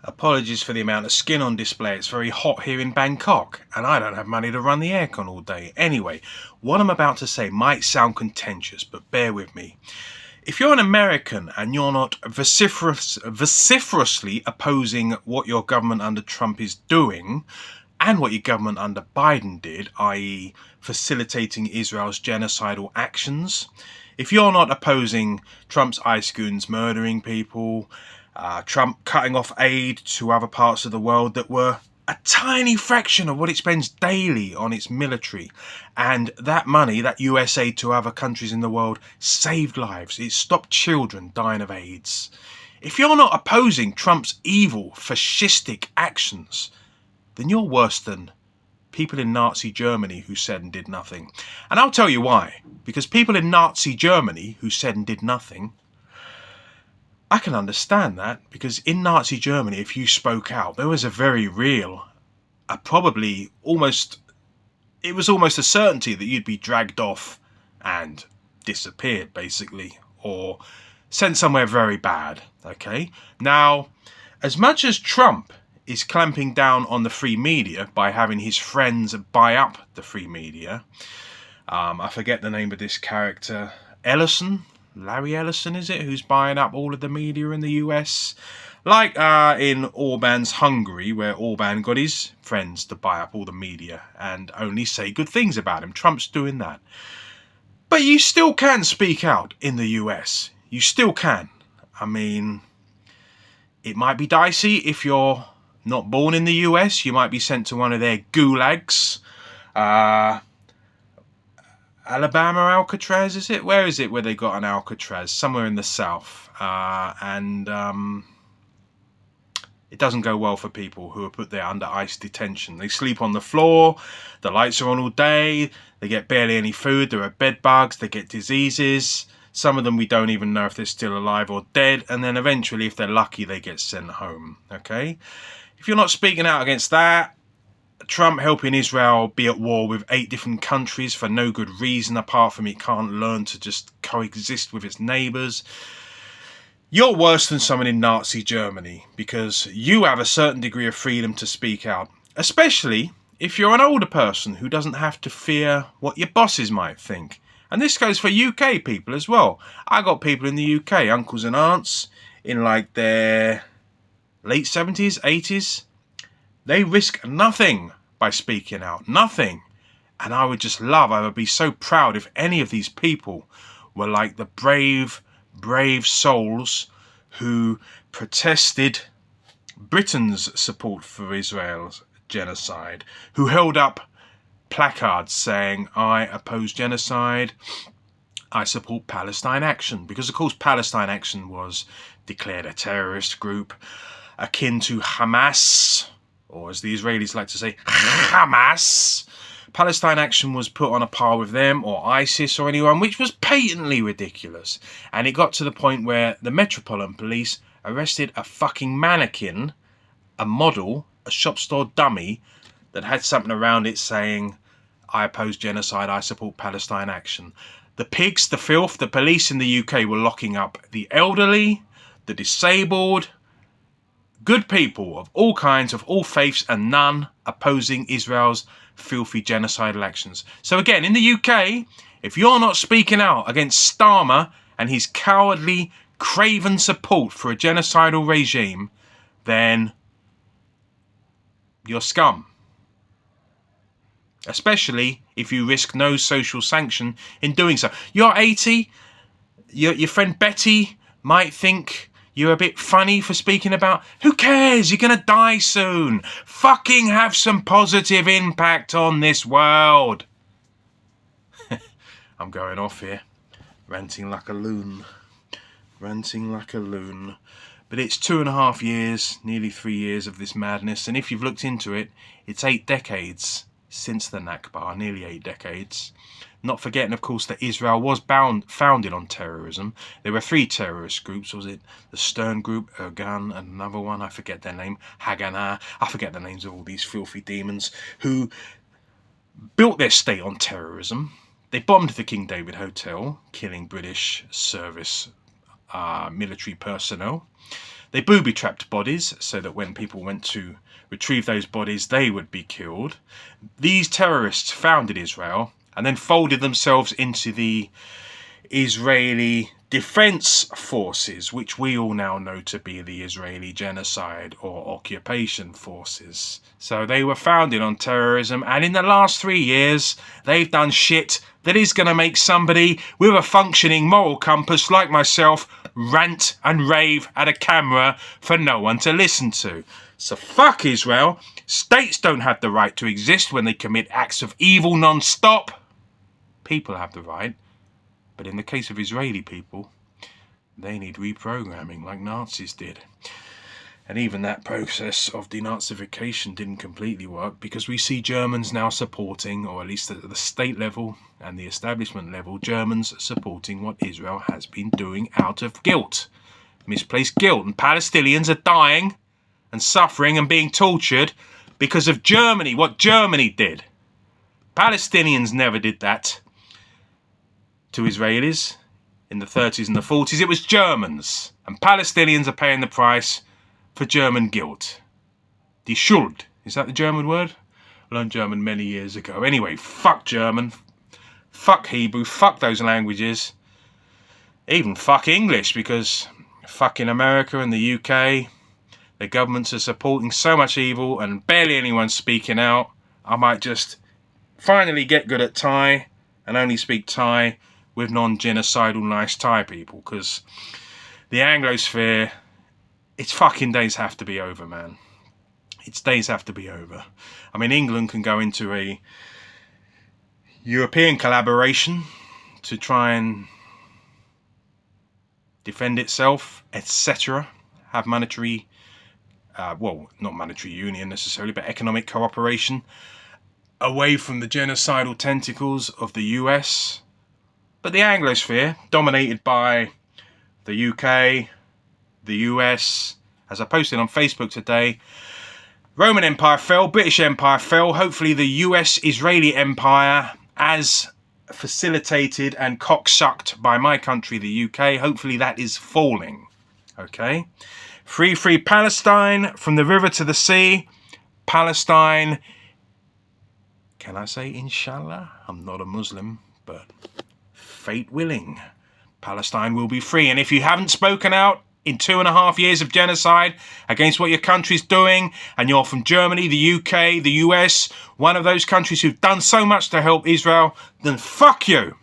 Apologies for the amount of skin on display. It's very hot here in Bangkok, and I don't have money to run the aircon all day. Anyway, what I'm about to say might sound contentious, but bear with me. If you're an American and you're not vociferously opposing what your government under Trump is doing, and what your government under Biden did, i.e. facilitating Israel's genocidal actions, if you're not opposing Trump's ice goons murdering people, Trump cutting off aid to other parts of the world that were a tiny fraction of what it spends daily on its military, and that money, that US aid to other countries in the world, saved lives. It stopped children dying of AIDS. If you're not opposing Trump's evil, fascistic actions, then you're worse than people in Nazi Germany who said and did nothing. And I'll tell you why. Because people in Nazi Germany who said and did nothing, I can understand that, because in Nazi Germany, if you spoke out, there was a very real, it was almost a certainty that you'd be dragged off and disappeared, basically, or sent somewhere very bad, okay? Now, as much as Trump is clamping down on the free media by having his friends buy up the free media, I forget the name of this character, Larry Ellison, is it, who's buying up all of the media in the US? Like in Orban's Hungary, where Orban got his friends to buy up all the media and only say good things about him. Trump's doing that. But you still can speak out in the US. You still can. I mean, it might be dicey if you're not born in the US. You might be sent to one of their gulags. Alabama Alcatraz, is it? Where is it where they got an Alcatraz? Somewhere in the south. It doesn't go well for people who are put there under ICE detention. They sleep on the floor, the lights are on all day, they get barely any food, there are bed bugs, they get diseases. Some of them we don't even know if they're still alive or dead, and then eventually, if they're lucky, they get sent home. Okay? If you're not speaking out against that, Trump helping Israel be at war with 8 different countries for no good reason apart from it can't learn to just coexist with its neighbours, you're worse than someone in Nazi Germany, because you have a certain degree of freedom to speak out, especially if you're an older person who doesn't have to fear what your bosses might think. And this goes for UK people as well. I got people in the UK, uncles and aunts, in like their late 70s, 80s. They risk nothing by speaking out, nothing. And I would be so proud if any of these people were like the brave souls who protested Britain's support for Israel's genocide, who held up placards saying, I oppose genocide, I support Palestine Action. Because, of course, Palestine Action was declared a terrorist group akin to Hamas, or as the Israelis like to say, Hamas. Palestine Action was put on a par with them, or ISIS, or anyone, which was patently ridiculous. And it got to the point where the Metropolitan Police arrested a fucking mannequin, a model, a shop store dummy, that had something around it saying, I oppose genocide, I support Palestine Action. The pigs, the filth, the police in the UK were locking up the elderly, the disabled, good people of all kinds, of all faiths, and none opposing Israel's filthy genocidal actions. So again, in the UK, if you're not speaking out against Starmer and his cowardly, craven support for a genocidal regime, then you're scum. Especially if you risk no social sanction in doing so. You're 80, your friend Betty might think you're a bit funny for speaking about. Who cares? You're going to die soon. Fucking have some positive impact on this world. I'm going off here. Ranting like a loon. Ranting like a loon. But it's 2.5 years, nearly 3 years of this madness. And if you've looked into it, it's 8 decades since the Nakba. Nearly 8 decades. Not forgetting, of course, that Israel was founded on terrorism. There were 3 terrorist groups. Was it the Stern Group, Ergan, and another one? I forget their name. Haganah. I forget the names of all these filthy demons who built their state on terrorism. They bombed the King David Hotel, killing British service military personnel. They booby-trapped bodies so that when people went to retrieve those bodies, they would be killed. These terrorists founded Israel and then folded themselves into the Israeli Defense Forces, which we all now know to be the Israeli Genocide or Occupation Forces. So they were founded on terrorism, and in the last 3 years, they've done shit that is going to make somebody with a functioning moral compass like myself rant and rave at a camera for no one to listen to. So fuck Israel. States don't have the right to exist when they commit acts of evil non-stop. People have the right. But in the case of Israeli people, they need reprogramming like Nazis did. And even that process of denazification didn't completely work, because we see Germans now supporting, or at least at the state level and the establishment level, Germans supporting what Israel has been doing out of guilt. Misplaced guilt. And Palestinians are dying and suffering and being tortured because of Germany, what Germany did. Palestinians never did that to Israelis in the 30s and the 40s. It was Germans, and Palestinians are paying the price for German guilt. Die Schuld, is that the German word? I learned German many years ago. Anyway, fuck German, fuck Hebrew, fuck those languages, even fuck English, because fucking America and the UK, the governments are supporting so much evil and barely anyone's speaking out. I might just finally get good at Thai and only speak Thai with non-genocidal nice Thai people, because the Anglosphere, its fucking days have to be over, man. Its days have to be over. I mean, England can go into a European collaboration to try and defend itself, etc. Have monetary, well, not monetary union necessarily, but economic cooperation away from the genocidal tentacles of the US. But the Anglosphere, dominated by the UK, the US, as I posted on Facebook today, Roman Empire fell, British Empire fell, hopefully the US-Israeli Empire, as facilitated and cocksucked by my country, the UK, hopefully that is falling, okay? Free Palestine, from the river to the sea, Palestine, can I say inshallah? I'm not a Muslim, but fate willing, Palestine will be free. And if you haven't spoken out in 2.5 years of genocide against what your country's doing, and you're from Germany, the UK, the US, one of those countries who've done so much to help Israel, then fuck you.